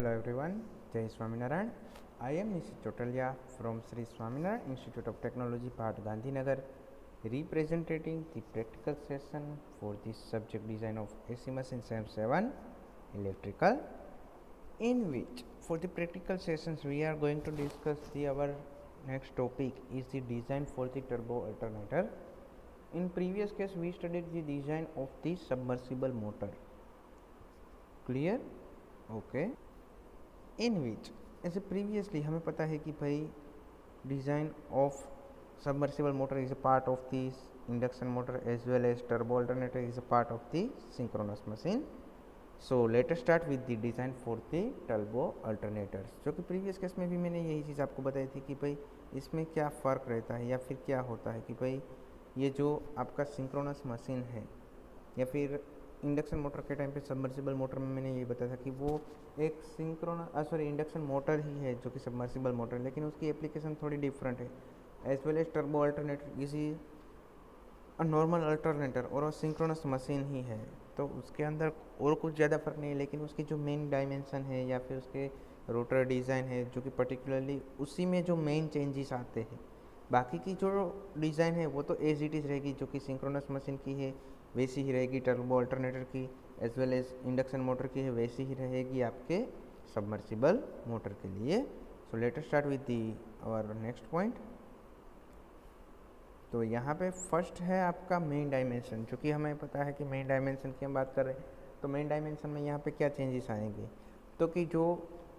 Hello everyone, Jai Swaminarayan. I am Nishit Chotalia from Sri Swaminarayan Institute of Technology, Part Gandhinagar, representing the practical session for the subject design of AC machine SAM7 electrical, in which for the practical sessions we are going to discuss our next topic is the design for the turbo alternator. In previous case we studied the design of the submersible motor. Clear? Okay. इन विच ऐसे previously हमें पता है कि भाई design of submersible motor is a part of the induction motor as well as turbo alternator is a part of the synchronous machine. So let us start with the design for the turbo alternators, जो कि previous case में भी मैंने यही चीज़ आपको बताई थी कि भाई इसमें क्या फ़र्क रहता है या फिर क्या होता है कि भाई ये जो आपका सिंक्रोनस मशीन है या फिर इंडक्शन मोटर के टाइम पे सबमर्सिबल मोटर में मैंने ये बताया था कि वो एक इंडक्शन मोटर ही है जो कि सबमर्सिबल मोटर है, लेकिन उसकी एप्लीकेशन थोड़ी डिफरेंट है. As well as turbo alternator is a normal alternator और अ सिंक्रोनस मशीन ही है, तो उसके अंदर और कुछ ज़्यादा फ़र्क नहीं है. लेकिन उसकी जो मेन डायमेंशन है या फिर उसके रोटर डिज़ाइन है जो कि पर्टिकुलरली उसी में जो मेन चेंजेस आते हैं, बाकी की जो डिज़ाइन है वो तो एज इट इज़ रहेगी जो कि सिंक्रोनस मशीन की है वैसी ही रहेगी, टर्बो अल्टरनेटर की as well as induction motor की है वैसी ही रहेगी आपके सबमर्सिबल मोटर के लिए. So let us start with the our next point. तो यहाँ पे फर्स्ट है आपका मेन डायमेंशन, जो कि हमें पता है कि मेन डायमेंशन की हम बात कर रहे हैं. तो मेन डायमेंशन में यहाँ पे क्या चेंजेस आएंगे, तो कि जो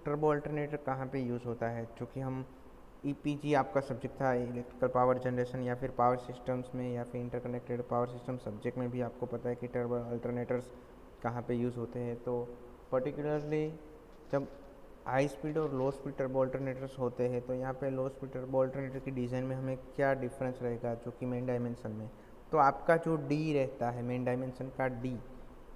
टर्बो अल्टरनेटर कहाँ पे यूज़ होता है, जो कि हम ईपीजी आपका सब्जेक्ट था इलेक्ट्रिकल पावर जनरेशन या फिर पावर सिस्टम्स में या फिर इंटरकनेक्टेड पावर सिस्टम सब्जेक्ट में भी आपको पता है कि टर्बो अल्टरनेटर्स कहाँ पे यूज़ होते हैं. तो पर्टिकुलरली जब हाई स्पीड और लो स्पीड टर्बो अल्टरनेटर्स होते हैं तो यहाँ पे लो स्पीड टर्बो अल्टरनेटर की डिज़ाइन में हमें क्या डिफरेंस रहेगा जो कि मेन डायमेंशन में. तो आपका जो डी रहता है मेन डायमेंशन का डी,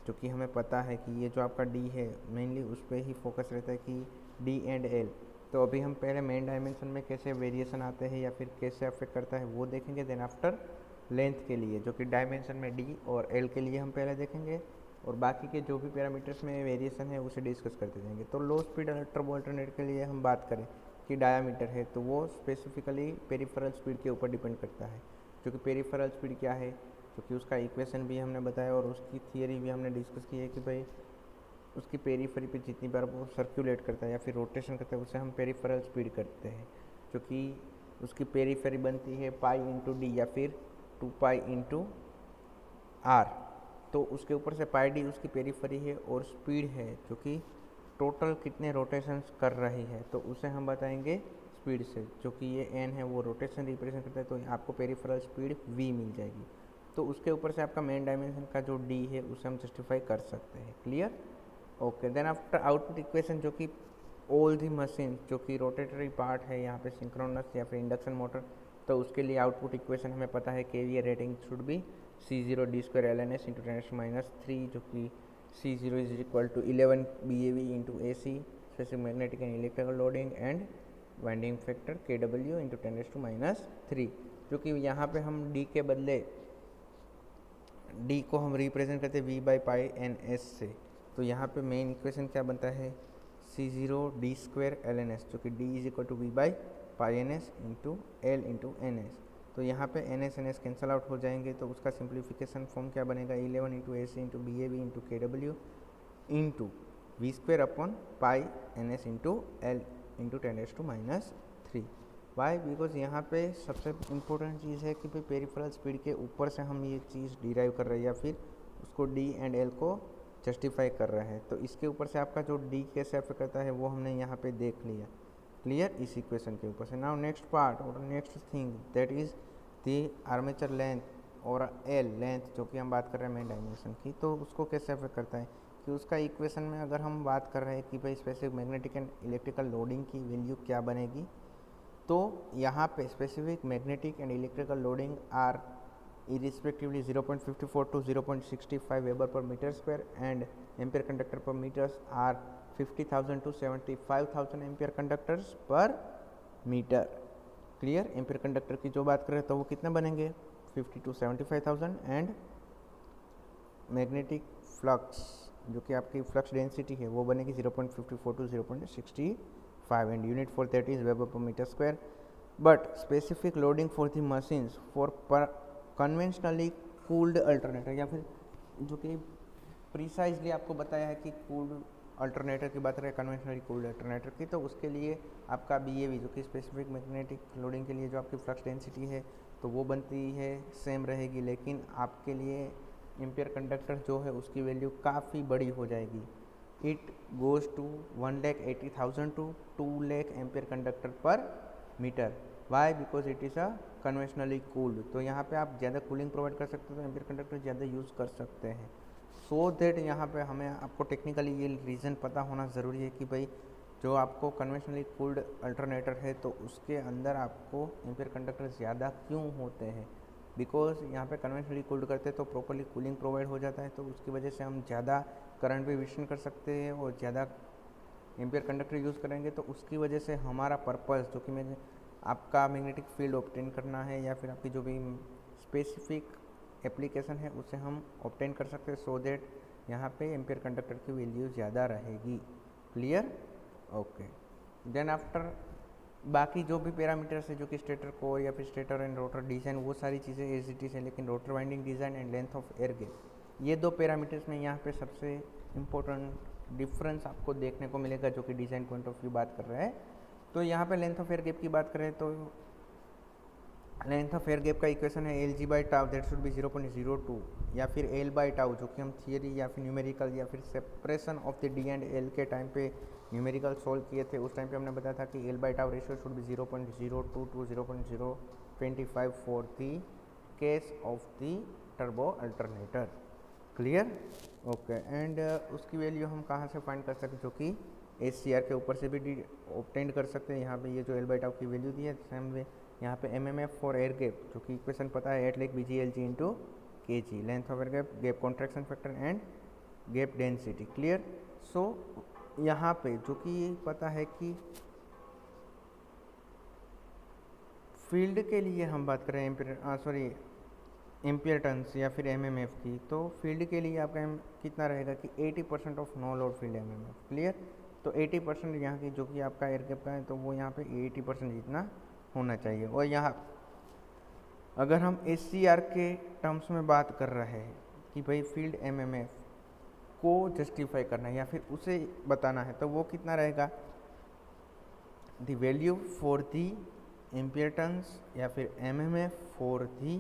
जो कि हमें पता है कि ये जो आपका डी है मेनली उस पर ही फोकस रहता है कि डी एंड एल. तो अभी हम पहले मेन डायमेंशन में कैसे वेरिएशन आते हैं या फिर कैसे अफेक्ट करता है वो देखेंगे. देन आफ्टर लेंथ के लिए जो कि डायमेंशन में डी और एल के लिए हम पहले देखेंगे और बाकी के जो भी पैरामीटर्स में वेरिएशन है उसे डिस्कस करते जाएंगे. तो लो स्पीड टर्बो अल्टरनेटर के लिए हम बात करें कि डायामीटर है तो वो स्पेसिफिकली पेरिफेरल स्पीड के ऊपर डिपेंड करता है, जो कि पेरिफेरल स्पीड क्या है, जो कि उसका इक्वेशन भी हमने बताया और उसकी थियरी भी हमने डिस्कस की है कि भाई उसकी पेरीफेरी पे जितनी बार वो सर्कुलेट करता है या फिर रोटेशन करता है उसे हम पेरीफेरल स्पीड करते हैं, जो कि उसकी पेरीफेरी बनती है पाई इंटू डी या फिर 2 पाई इंटू आर. तो उसके ऊपर से पाई डी उसकी पेरीफेरी है और स्पीड है जो कि टोटल कितने रोटेशंस कर रही है तो उसे हम बताएंगे स्पीड से, जो कि ये एन है वो रोटेशन रिप्रेजेंट करता है. तो आपको पेरीफेरल स्पीड वी मिल जाएगी. तो उसके ऊपर से आपका मेन डायमेंशन का जो डी है उसे हम जस्टिफाई कर सकते हैं. Clear? Okay. Then after output equation, जो कि ऑल दी मशीन जो कि रोटेटरी पार्ट है यहाँ पे सिंक्रोनस या फिर इंडक्शन मोटर, तो उसके लिए आउटपुट इक्वेशन हमें पता है KVA rating should be C0 d square L N S into 10⁻³ जो कि C0 is equal to 11 BAV into AC specific magnetic and electrical loading and winding factor KW into 10⁻³ जो कि यहाँ पे हम D के बदले D को हम रिप्रेजेंट करते हैं V/π/NS से. तो यहाँ पे मेन इक्वेशन क्या बनता है C0 d square L N S, जो कि D is equal to V/π/NS into L into NS. तो यहाँ पे NS NS कैंसल आउट हो जाएंगे तो उसका सिंप्लीफिकेशन फॉर्म क्या बनेगा 11 into AC into BAV into KW into V square upon pi NS into L into 10⁻³ Y. Because यहाँ पे सबसे इम्पोर्टेंट चीज़ है कि भाई पेरिफेरल स्पीड के ऊपर से हम ये चीज़ डिराइव कर रहे हैं या फिर उसको डी एंड एल को जस्टिफाई कर रहे हैं. तो इसके ऊपर से आपका जो डी कैसे अफेक्ट करता है वो हमने यहाँ पे देख लिया. क्लियर? इस इक्वेशन के ऊपर से. नाउ नेक्स्ट पार्ट और next thing that is the armature length और एल लेंथ, जो कि हम बात कर रहे हैं मेन डायमेंशन की. तो उसको कैसे अफेक्ट करता है कि उसका इक्वेशन में अगर हम बात कर रहे हैं कि भाई specific magnetic and electrical loading की वैल्यू क्या बनेगी, तो यहाँ पे specific magnetic and electrical loading are irrespectively 0.54 to 0.65 weber per metre square and ampere conductor per metres are 50,000 to 75,000 ampere conductors per metre. Clear? Ampere conductor की जो बात करें तो वो कितने बनेंगे 50 to 75,000 एंड मैग्नेटिक फ्लक्स जो कि आपकी फ्लक्स डेंसिटी है वो बनेगी 0.54 to 0.65 and unit for that is weber per metre square. But specific loading for the machines for conventionally cooled alternator, या फिर जो कि प्रिसाइजली आपको बताया है कि कूल्ड अल्टरनेटर की बात करें कन्वेंशनली कूल्ड अल्टरनेटर की, तो उसके लिए आपका BAV जो कि स्पेसिफिक मैग्नेटिक लोडिंग के लिए जो आपकी फ्लक्स डेंसिटी है तो वो बनती है सेम रहेगी, लेकिन आपके लिए एम्पियर कंडक्टर जो है उसकी वैल्यू काफ़ी बड़ी हो जाएगी। It goes to 1,80,000 to 2 lakh ampere conductor per metre. Why? Because it is a conventionally cooled. तो यहाँ पे आप ज़्यादा कूलिंग प्रोवाइड कर सकते हो तो एम्पियर कंडक्टर ज़्यादा यूज़ कर सकते हैं। सो दैट यहाँ पे हमें आपको टेक्निकली ये रीज़न पता होना ज़रूरी है कि भाई जो आपको कन्वेंशनली कूल्ड अल्टरनेटर है तो उसके अंदर आपको एम्पियर कंडक्टर ज़्यादा क्यों होते हैं। बिकॉज यहाँ पे कन्वेंशनली कूल्ड करते हैं तो प्रॉपरली कूलिंग प्रोवाइड हो जाता है, तो उसकी वजह से हम ज़्यादा करंट भी विशन कर सकते हैं और ज़्यादा एम्पियर कंडक्टर यूज़ करेंगे, तो उसकी वजह से हमारा पर्पस जो कि मैंने आपका मैग्नेटिक फील्ड ऑब्टेन करना है या फिर आपकी जो भी स्पेसिफिक एप्लीकेशन है उसे हम ऑब्टेन कर सकते हैं। सो दैट यहाँ पे एम्पियर कंडक्टर की वैल्यू ज़्यादा रहेगी। क्लियर? ओके। देन आफ्टर बाकी जो भी पैरामीटर्स है जो कि स्टेटर कोर या फिर स्टेटर एंड रोटर डिज़ाइन वो सारी चीज़ें एज इट इज़ है, लेकिन rotor winding design and length of air gap ये 2 पैरामीटर्स में यहाँ पे सबसे इम्पोर्टेंट डिफरेंस आपको देखने को मिलेगा जो कि डिज़ाइन पॉइंट ऑफ व्यू बात कर रहा है। तो यहाँ पे लेंथ ऑफ एयर गैप की बात करें तो लेंथ ऑफ एयर गैप का इक्वेशन है Lg/τ दैट शुड बी 0.02 या फिर L/τ जो कि हम थियरी या फिर न्यूमेरिकल या फिर separation of the D and L के टाइम पे न्यूमेरिकल सॉल्व किए थे। उस टाइम पे हमने बताया था कि L/τ ratio should be 0.02 to 0.025 for the case of the turbo alternator. Clear? Okay. And उसकी वैल्यू हम कहाँ से फाइंड कर सकते जो कि SCR के ऊपर से भी ऑब्टेन कर सकते हैं। यहाँ पे ये जो L/τ की वैल्यू दी है सेम वे यहाँ पे MMF फॉर एयर गैप जो कि इक्वेशन पता है 8 lakh BGLG into kg, length of air gap, gap contraction factor and gap density. Clear? So यहाँ पे जो कि पता है कि फील्ड के लिए हम बात करें एम्पियर टर्न्स या फिर MMF की, तो फील्ड के लिए आपका कितना रहेगा कि 80% of no load field MMF। Clear? तो 80% यहाँ की जो कि आपका एयर गैप का है तो वो यहाँ पे 80% जितना होना चाहिए। और यहाँ अगर हम SCR के टर्म्स में बात कर रहे हैं कि भाई फील्ड MMF को जस्टिफाई करना है या फिर उसे बताना है तो वो कितना रहेगा, the value for the ampere turns या फिर MMF फॉर दी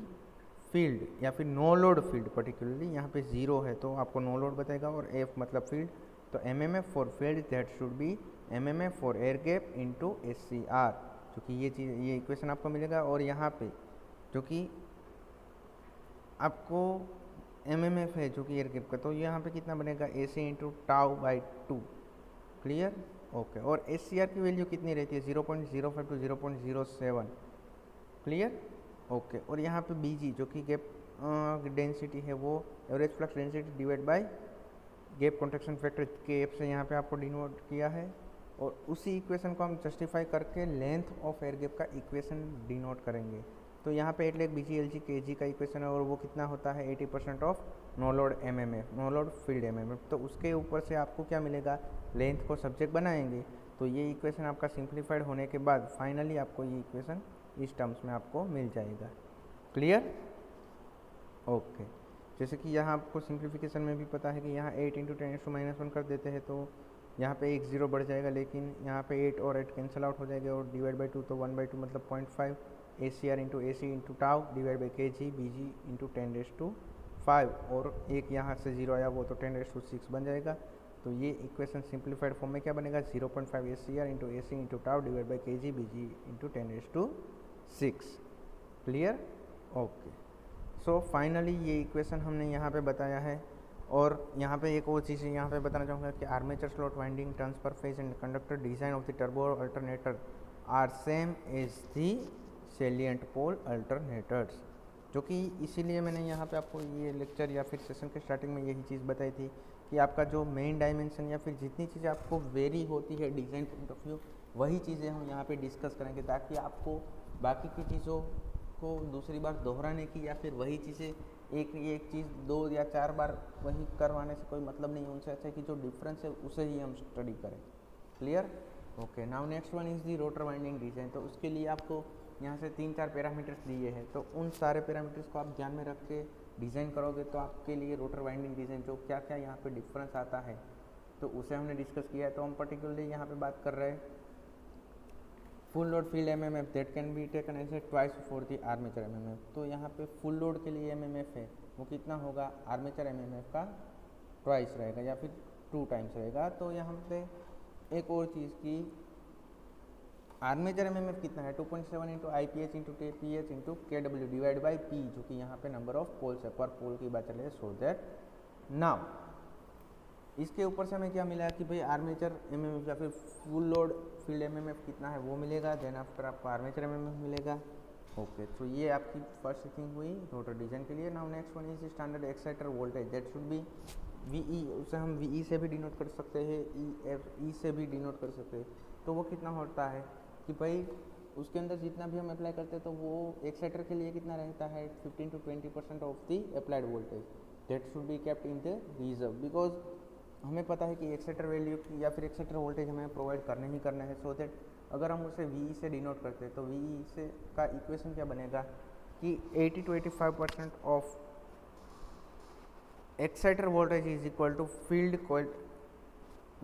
फील्ड या फिर नो लोड फील्ड, पर्टिकुलरली यहाँ पे 0 है तो आपको नो लोड बताएगा और F मतलब फील्ड, तो MMF for field that should be MMF for air gap into SCR, जो कि ये इक्वेशन आपको मिलेगा। और यहाँ पे जो कि आपको MMF है जो कि एयर गैप का, तो यहाँ पे कितना बनेगा AC इंटू τ/2। क्लियर? ओके। और SCR की वैल्यू कितनी रहती है 0.05 टू 0.07। क्लियर? ओके। और यहाँ पे BG जो कि गैप डेंसिटी है वो average flux density divide by gap contraction factor KF से यहाँ पे आपको डिनोट किया है, और उसी इक्वेशन को हम जस्टिफाई करके लेंथ ऑफ एयर गैप का इक्वेशन डिनोट करेंगे। तो यहाँ पे 8 लाख BGLG kg का इक्वेशन है और वो कितना होता है 80% of no load MMF, no load field MMF। तो उसके ऊपर से आपको क्या मिलेगा, लेंथ को सब्जेक्ट बनाएंगे तो ये इक्वेशन आपका सिंप्लीफाइड होने के बाद फाइनली आपको ये इक्वेशन इस टर्म्स में आपको मिल जाएगा। क्लियर? ओके। जैसे कि यहाँ आपको सिंप्लीफिकेशन में भी पता है कि यहाँ 8 इंटू 10⁻⁻1 कर देते हैं तो यहाँ पे 1 0 बढ़ जाएगा, लेकिन यहाँ पे 8 और 8 कैंसिल आउट हो जाएगा और डिवाइड बाई 2 तो 1/2 मतलब 0.5 ACR into AC into tau divide by kg BG into 10⁵, और एक यहाँ से 0 आया वो तो 10⁶ बन जाएगा। तो ये इक्वेशन सिंप्लीफाइड फॉर्म में क्या बनेगा 0.5 ACR into AC into tau divide by kg BG into 10⁶। Clear? Okay. So finally ये इक्वेशन हमने यहाँ पे बताया है। और यहाँ पे एक और चीज़ यहाँ पे बताना चाहूँगा कि armature slot winding transfer phase and conductor design of the turbo alternator are same as the salient pole alternators, जो कि इसीलिए मैंने यहाँ पे आपको ये लेक्चर या फिर सेशन के स्टार्टिंग में यही चीज़ बताई थी कि आपका जो मेन डायमेंशन या फिर जितनी चीज़ें आपको वेरी होती है डिज़ाइन पॉइंट ऑफ व्यू वही चीज़ें हम यहाँ पे डिस्कस करेंगे, ताकि आपको बाकी की चीज़ों को दूसरी बार दोहराने की या फिर वही चीज़ें एक चीज़ 2 या 4 बार वही करवाने से कोई मतलब नहीं है। उनसे अच्छा है कि जो डिफरेंस है उसे ही हम स्टडी करें। Clear? Okay, now next one is the rotor winding design. तो उसके लिए आपको यहाँ से 3-4 पैरामीटर्स दिए हैं, तो उन सारे पैरामीटर्स को आप ध्यान में रख के डिज़ाइन करोगे तो आपके लिए रोटर वाइंडिंग डिज़ाइन जो क्या क्या यहाँ पे डिफरेंस आता है तो उसे हमने डिस्कस किया है। तो हम पर्टिकुलरली यहाँ पे बात कर रहे हैं full load field MMF that can be taken as a twice for the armature MMF. तो यहाँ पे फुल लोड के लिए एमएमएफ है वो कितना होगा, आर्मेचर एमएमएफ का ट्वाइस रहेगा या फिर 2 टाइम्स रहेगा। तो यहाँ पे एक और चीज़ की आर्मेचर एमएमएफ कितना है 2.7 into IPH into TPH into KW divide by P, जो कि यहाँ पे नंबर ऑफ पोल्स है, पर पोल की बात चले। सो दैट नाउ इसके ऊपर से हमें क्या मिला कि भाई आर्मेचर एमएमएफ या फिर फुल लोड फील्ड एमएमएफ कितना है वो मिलेगा, देन आफ्टर आपको आर्मेचर एमएमएफ मिलेगा। ओके, तो ये आपकी फर्स्ट थिंग हुई रोटर डिज़ाइन के लिए। Now next one is standard exciter voltage that should be VE, उसे हम VE से भी डिनोट कर सकते हैं, EFE से भी डिनोट कर सकते हैं। तो वो कितना होता है कि भाई उसके अंदर जितना भी हम अप्लाई करते हैं तो वो एक्साइटर के लिए कितना रहता है 15 to 20% of the applied voltage that should be kept in the reserve, because हमें पता है कि एक्साइटर वैल्यू या फिर एक्साइटर वोल्टेज हमें प्रोवाइड करना ही करना है। सो दैट अगर हम उसे VE से डिनोट करते हैं तो VE से का इक्वेशन क्या बनेगा कि 80 to 85% of exciter voltage is equal to field coil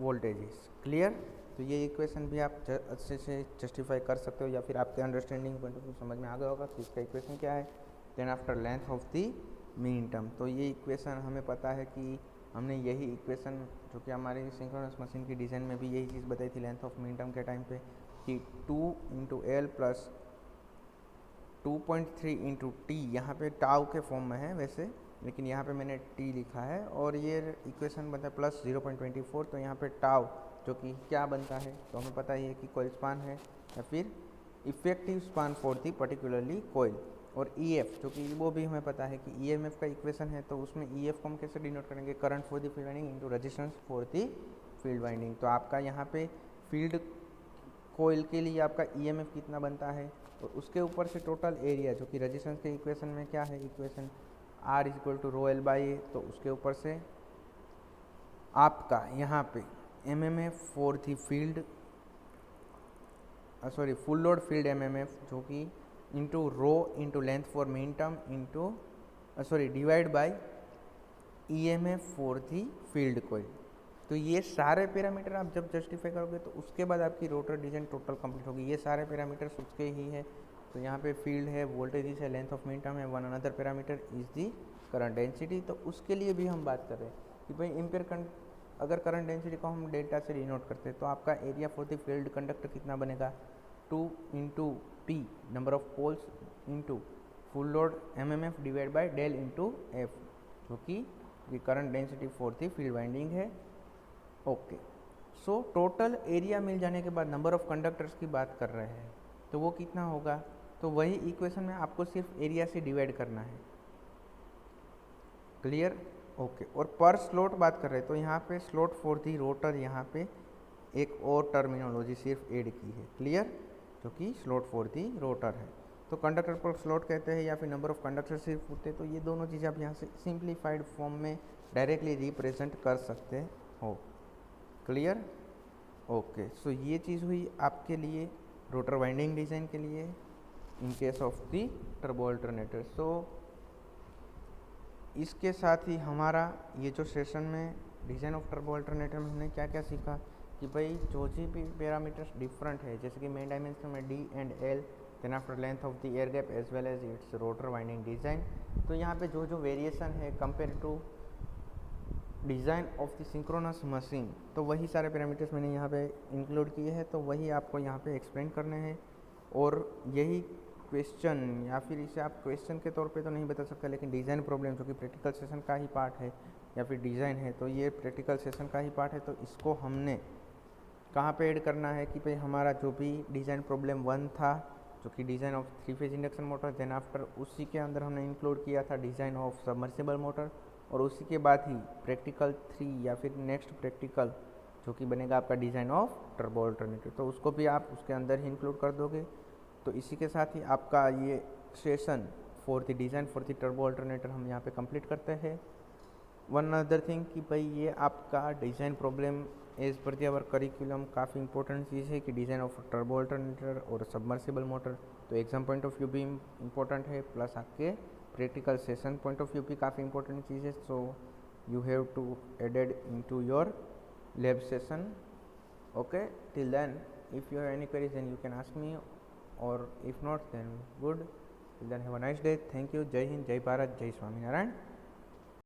voltages. Clear? तो ये इक्वेशन भी आप अच्छे से जस्टिफाई कर सकते हो या फिर आपके अंडरस्टैंडिंग पॉइंट ऑफ व्यू समझ में आ गया होगा कि इसका इक्वेशन क्या है। Then after length of the mean term, तो ये इक्वेशन हमें पता है कि हमने यही इक्वेशन जो कि हमारी सिंक्रोनस मशीन की डिज़ाइन में भी यही चीज़ बताई थी लेंथ ऑफ मीन टर्म के टाइम पे कि 2 into L plus 2.3 into T, यहाँ पे टाउ के फॉर्म में है वैसे, लेकिन यहाँ पे मैंने टी लिखा है और ये इक्वेशन बनता है प्लस 0.24। तो यहाँ पे टाउ जो कि क्या बनता है तो हमें पता ही है कि कॉइल स्पान है या फिर effective span for the particularly coil, और EF जो कि वो भी हमें पता है कि EMF का इक्वेशन है। तो उसमें EF को हम कैसे डिनोट करेंगे, current for the field winding into resistance for the field winding. तो आपका यहाँ पे फील्ड कॉइल के लिए आपका EMF कितना बनता है और उसके ऊपर से टोटल एरिया जो कि रेजिस्टेंस के इक्वेशन में क्या है equation R is equal to rho L by A, तो उसके ऊपर से आपका यहाँ पे MMF for the field full load field MMF जो कि into rho into length for mean turn into divide by EMF for the field coil. तो ये सारे पैरामीटर आप जब जस्टिफाई करोगे तो उसके बाद आपकी रोटर डिज़ाइन टोटल कंप्लीट होगी। ये सारे पैरामीटर्स उसके ही है। तो यहाँ पे फील्ड है, वोल्टेज है, लेंथ ऑफ मीन टर्म है, one another parameter is the current density. तो उसके लिए भी हम बात कर रहे हैं कि भाई एम्पियर अगर करंट डेंसिटी को हम डेल्टा से डिनोट करते हैं तो आपका area for the field conductor कितना बनेगा 2 into P number of poles into full load MMF divide by del into F जो कि current density for the field winding है। ओके, सो टोटल एरिया मिल जाने के बाद नंबर ऑफ कंडक्टर्स की बात कर रहे हैं तो वो कितना होगा, तो वही इक्वेशन में आपको सिर्फ एरिया से डिवाइड करना है। क्लियर? ओके, और पर स्लॉट बात कर रहे हैं तो यहाँ पे स्लॉट फॉर दी रोटर यहाँ पे एक और टर्मिनोलॉजी सिर्फ ऐड की है। क्लियर? जो कि स्लॉट फॉर दी रोटर है। तो कंडक्टर पर स्लॉट कहते हैं या फिर नंबर ऑफ कंडक्टर सिर्फ होते हैं। तो ये दोनों चीज़ें आप यहाँ से सिंप्लीफाइड फॉर्म में डायरेक्टली रिप्रेजेंट कर सकते हो। क्लियर? ओके, सो ये चीज़ हुई आपके लिए रोटर वाइंडिंग डिज़ाइन के लिए in case of the turbo alternator. So इसके साथ ही हमारा ये जो सेशन में डिज़ाइन ऑफ टर्बो अल्टरनेटर में हमने क्या क्या सीखा कि भाई जो भी पैरामीटर्स डिफरेंट है जैसे कि मेन डायमेंशन में D and L, then after length of the air gap as well as its rotor winding design. तो यहाँ पे जो वेरिएशन है compare to design of the synchronous machine तो वही सारे पैरामीटर्स मैंने यहाँ पे इंक्लूड किए हैं। तो वही आपको यहाँ पे एक्सप्लेन करने हैं और यही क्वेश्चन या फिर इसे आप क्वेश्चन के तौर पे तो नहीं बता सकते, लेकिन डिज़ाइन प्रॉब्लम जो कि प्रैक्टिकल सेशन का ही पार्ट है या फिर डिज़ाइन है तो ये प्रैक्टिकल सेशन का ही पार्ट है। तो इसको हमने कहाँ पे ऐड करना है कि भाई हमारा जो भी डिज़ाइन प्रॉब्लम 1 था जो कि design of 3 phase induction motor, then after उसी के अंदर हमने इंक्लूड किया था डिज़ाइन ऑफ सबमर्सिबल मोटर, और उसी के बाद ही प्रैक्टिकल 3 या फिर नेक्स्ट प्रैक्टिकल जो कि बनेगा आपका डिज़ाइन ऑफ टर्बो अल्टरनेटर, तो उसको भी आप उसके अंदर ही इंक्लूड कर दोगे। तो इसी के साथ ही आपका ये session for the design for the turbo alternator हम यहाँ पे कंप्लीट करते हैं। वन अदर थिंग कि भाई ये आपका design problem as per the our curriculum काफ़ी इंपॉर्टेंट चीज़ है कि डिज़ाइन ऑफ टर्बो अल्टरनेटर और सबमर्सिबल मोटर, तो एग्जाम पॉइंट ऑफ व्यू भी इम्पोर्टेंट है, प्लस आपके practical session point of view भी काफ़ी इंपॉर्टेंट चीज़ है। So you have to added into your lab session. Okay, till then if you have any queries then you can ask me, or if not then good, till then have a nice day. Thank you. जय हिंद, जय भारत, जय स्वामीनारायण।